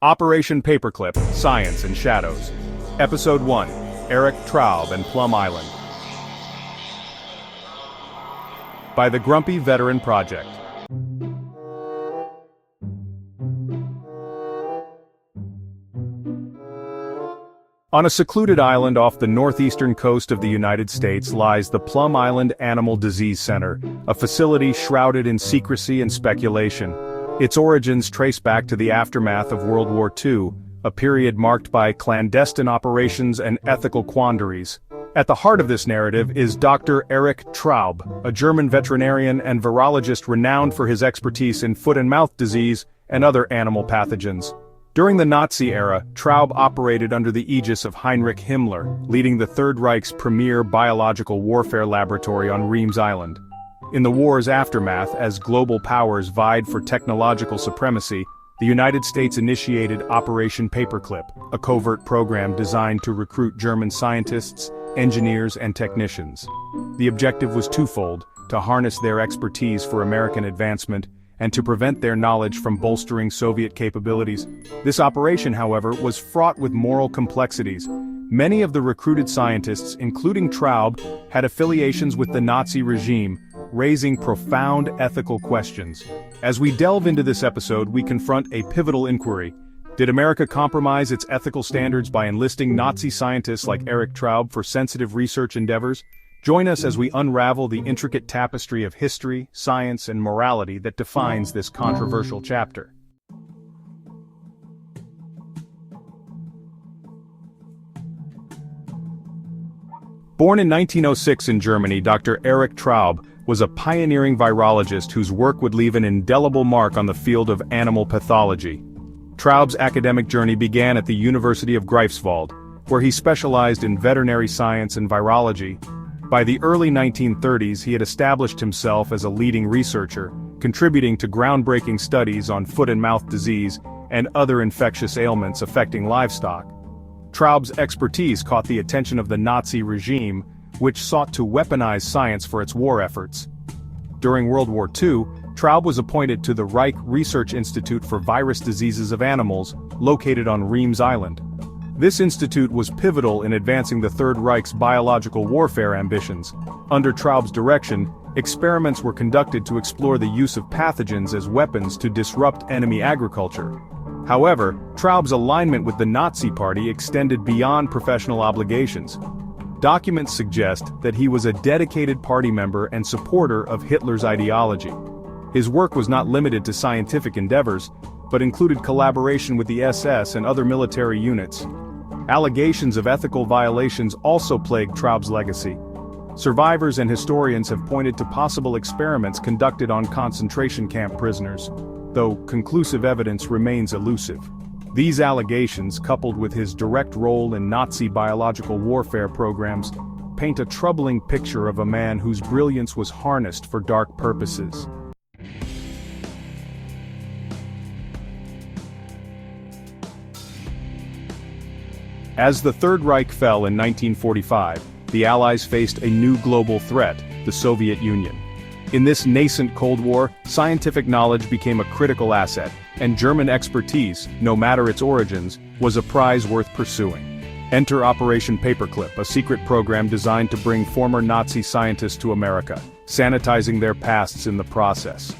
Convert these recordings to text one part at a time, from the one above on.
Operation Paperclip, Science and Shadows. Episode 1, Erich Traub and Plum Island. By the Grumpy Veteran Project. On a secluded island off the northeastern coast of the United States lies the Plum Island Animal Disease Center, a facility shrouded in secrecy and speculation. Its origins trace back to the aftermath of World War II, a period marked by clandestine operations and ethical quandaries. At the heart of this narrative is Dr. Erich Traub, a German veterinarian and virologist renowned for his expertise in foot and mouth disease and other animal pathogens. During the Nazi era, Traub operated under the aegis of Heinrich Himmler, leading the Third Reich's premier biological warfare laboratory on Reims Island. In the war's aftermath, as global powers vied for technological supremacy, the United States initiated Operation Paperclip, a covert program designed to recruit German scientists, engineers, and technicians. The objective was twofold: to harness their expertise for American advancement, and to prevent their knowledge from bolstering Soviet capabilities. This operation, however, was fraught with moral complexities. Many of the recruited scientists, including Traub, had affiliations with the Nazi regime, raising profound ethical questions. As we delve into this episode, we confront a pivotal inquiry. Did America compromise its ethical standards by enlisting Nazi scientists like Erich Traub for sensitive research endeavors? Join us as we unravel the intricate tapestry of history, science, and morality that defines this controversial chapter. Born in 1906 in Germany, Dr. Erich Traub was a pioneering virologist whose work would leave an indelible mark on the field of animal pathology. Traub's academic journey began at the University of Greifswald, where he specialized in veterinary science and virology. By the early 1930s, he had established himself as a leading researcher, contributing to groundbreaking studies on foot and mouth disease and other infectious ailments affecting livestock. Traub's expertise caught the attention of the Nazi regime, which sought to weaponize science for its war efforts. During World War II, Traub was appointed to the Reich Research Institute for Virus Diseases of Animals, located on Reims Island. This institute was pivotal in advancing the Third Reich's biological warfare ambitions. Under Traub's direction, experiments were conducted to explore the use of pathogens as weapons to disrupt enemy agriculture. However, Traub's alignment with the Nazi Party extended beyond professional obligations. Documents suggest that he was a dedicated party member and supporter of Hitler's ideology. His work was not limited to scientific endeavors, but included collaboration with the SS and other military units. Allegations of ethical violations also plagued Traub's legacy. Survivors and historians have pointed to possible experiments conducted on concentration camp prisoners, though conclusive evidence remains elusive. These allegations, coupled with his direct role in Nazi biological warfare programs, paint a troubling picture of a man whose brilliance was harnessed for dark purposes. As the Third Reich fell in 1945, the Allies faced a new global threat, the Soviet Union. In this nascent Cold War, scientific knowledge became a critical asset, and German expertise, no matter its origins, was a prize worth pursuing. Enter Operation Paperclip, a secret program designed to bring former Nazi scientists to America, sanitizing their pasts in the process.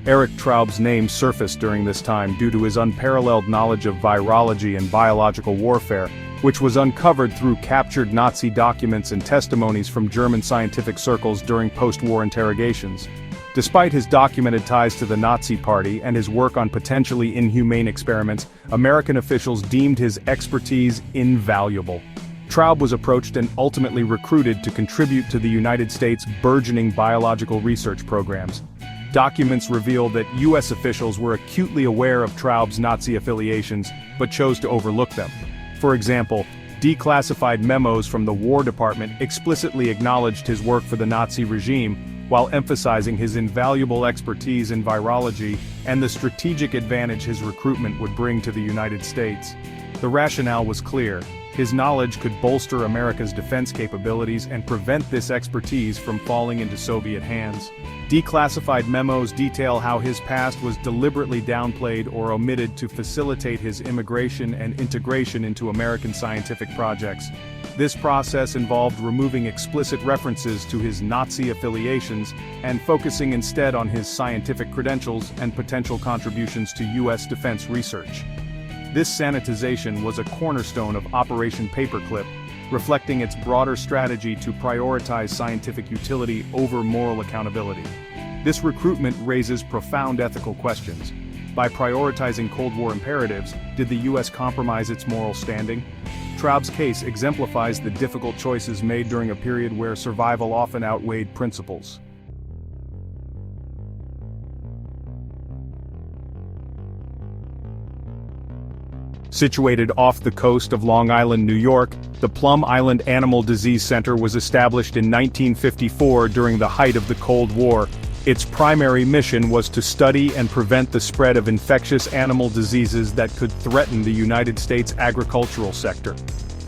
Erich Traub's name surfaced during this time due to his unparalleled knowledge of virology and biological warfare, which was uncovered through captured Nazi documents and testimonies from German scientific circles during post-war interrogations. Despite his documented ties to the Nazi Party and his work on potentially inhumane experiments, American officials deemed his expertise invaluable. Traub was approached and ultimately recruited to contribute to the United States' burgeoning biological research programs. Documents reveal that U.S. officials were acutely aware of Traub's Nazi affiliations, but chose to overlook them. For example, declassified memos from the War Department explicitly acknowledged his work for the Nazi regime, while emphasizing his invaluable expertise in virology and the strategic advantage his recruitment would bring to the United States. The rationale was clear. His knowledge could bolster America's defense capabilities and prevent this expertise from falling into Soviet hands. Declassified memos detail how his past was deliberately downplayed or omitted to facilitate his immigration and integration into American scientific projects. This process involved removing explicit references to his Nazi affiliations and focusing instead on his scientific credentials and potential contributions to U.S. defense research. This sanitization was a cornerstone of Operation Paperclip, reflecting its broader strategy to prioritize scientific utility over moral accountability. This recruitment raises profound ethical questions. By prioritizing Cold War imperatives, did the U.S. compromise its moral standing? Traub's case exemplifies the difficult choices made during a period where survival often outweighed principles. Situated off the coast of Long Island, New York, the Plum Island Animal Disease Center was established in 1954 during the height of the Cold War. Its primary mission was to study and prevent the spread of infectious animal diseases that could threaten the United States agricultural sector.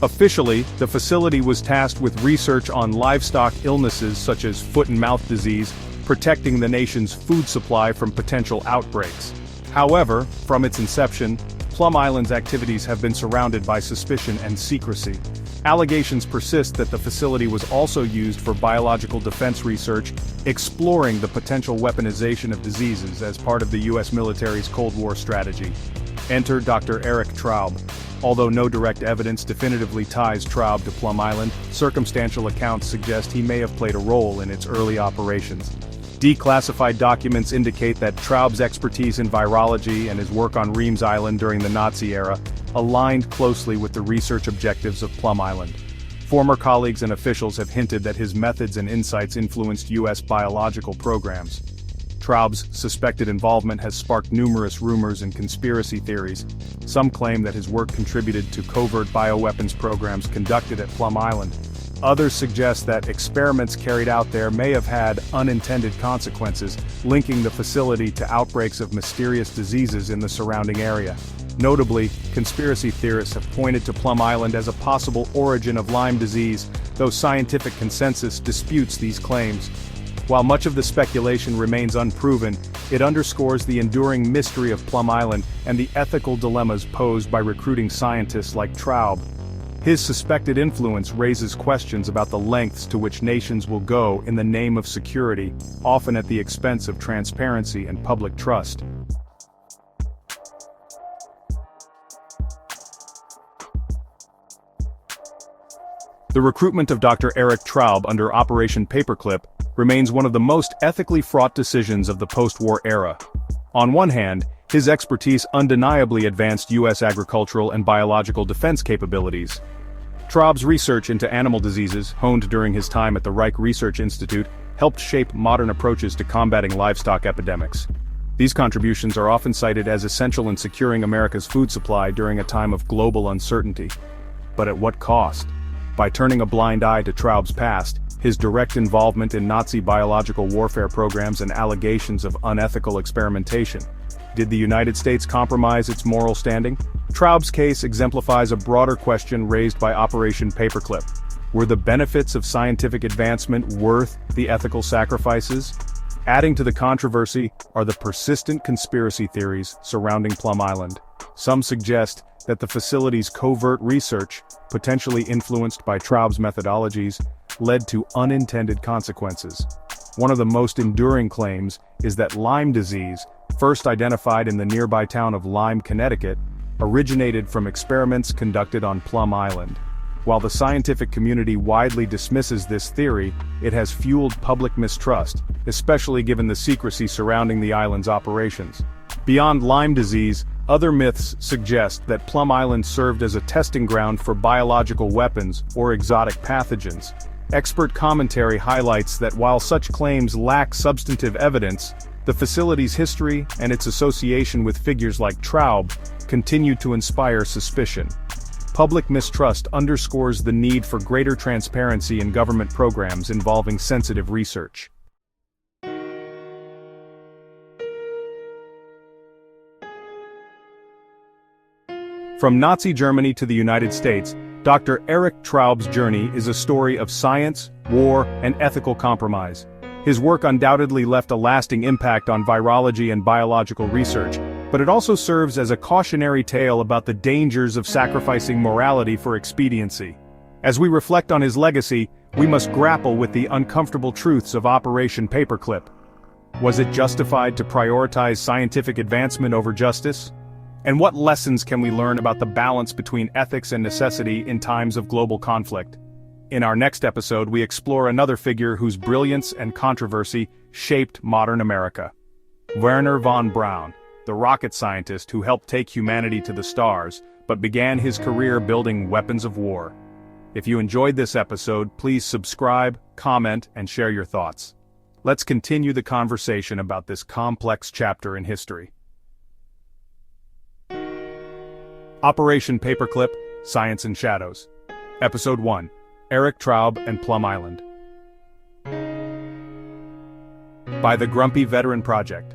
Officially, the facility was tasked with research on livestock illnesses such as foot and mouth disease, protecting the nation's food supply from potential outbreaks. However, from its inception, Plum Island's activities have been surrounded by suspicion and secrecy. Allegations persist that the facility was also used for biological defense research, exploring the potential weaponization of diseases as part of the U.S. military's Cold War strategy. Enter Dr. Erich Traub. Although no direct evidence definitively ties Traub to Plum Island, circumstantial accounts suggest he may have played a role in its early operations. Declassified documents indicate that Traub's expertise in virology and his work on Reams Island during the Nazi era aligned closely with the research objectives of Plum Island. Former colleagues and officials have hinted that his methods and insights influenced U.S. biological programs. Traub's suspected involvement has sparked numerous rumors and conspiracy theories. Some claim that his work contributed to covert bioweapons programs conducted at Plum Island. Others suggest that experiments carried out there may have had unintended consequences, linking the facility to outbreaks of mysterious diseases in the surrounding area. Notably, conspiracy theorists have pointed to Plum Island as a possible origin of Lyme disease, though scientific consensus disputes these claims. While much of the speculation remains unproven, it underscores the enduring mystery of Plum Island and the ethical dilemmas posed by recruiting scientists like Traub. His suspected influence raises questions about the lengths to which nations will go in the name of security, often at the expense of transparency and public trust. The recruitment of Dr. Erich Traub under Operation Paperclip remains one of the most ethically fraught decisions of the post-war era. On one hand, his expertise undeniably advanced U.S. agricultural and biological defense capabilities. Traub's research into animal diseases, honed during his time at the Reich Research Institute, helped shape modern approaches to combating livestock epidemics. These contributions are often cited as essential in securing America's food supply during a time of global uncertainty. But at what cost? By turning a blind eye to Traub's past, his direct involvement in Nazi biological warfare programs and allegations of unethical experimentation. Did the United States compromise its moral standing? Traub's case exemplifies a broader question raised by Operation Paperclip. Were the benefits of scientific advancement worth the ethical sacrifices? Adding to the controversy are the persistent conspiracy theories surrounding Plum Island. Some suggest that the facility's covert research, potentially influenced by Traub's methodologies, led to unintended consequences. One of the most enduring claims is that Lyme disease, first identified in the nearby town of Lyme, Connecticut, originated from experiments conducted on Plum Island. While the scientific community widely dismisses this theory, it has fueled public mistrust, especially given the secrecy surrounding the island's operations. Beyond Lyme disease, other myths suggest that Plum Island served as a testing ground for biological weapons or exotic pathogens. Expert commentary highlights that while such claims lack substantive evidence, the facility's history and its association with figures like Traub continue to inspire suspicion. Public mistrust underscores the need for greater transparency in government programs involving sensitive research. From Nazi Germany to the United States, Dr. Erich Traub's journey is a story of science, war, and ethical compromise. His work undoubtedly left a lasting impact on virology and biological research, but it also serves as a cautionary tale about the dangers of sacrificing morality for expediency. As we reflect on his legacy, we must grapple with the uncomfortable truths of Operation Paperclip. Was it justified to prioritize scientific advancement over justice? And what lessons can we learn about the balance between ethics and necessity in times of global conflict? In our next episode, we explore another figure whose brilliance and controversy shaped modern America. Wernher von Braun, the rocket scientist who helped take humanity to the stars, but began his career building weapons of war. If you enjoyed this episode, please subscribe, comment, and share your thoughts. Let's continue the conversation about this complex chapter in history. Operation Paperclip, Science and Shadows. Episode 1. Erich Traub and Plum Island. By the Grumpy Veteran Project.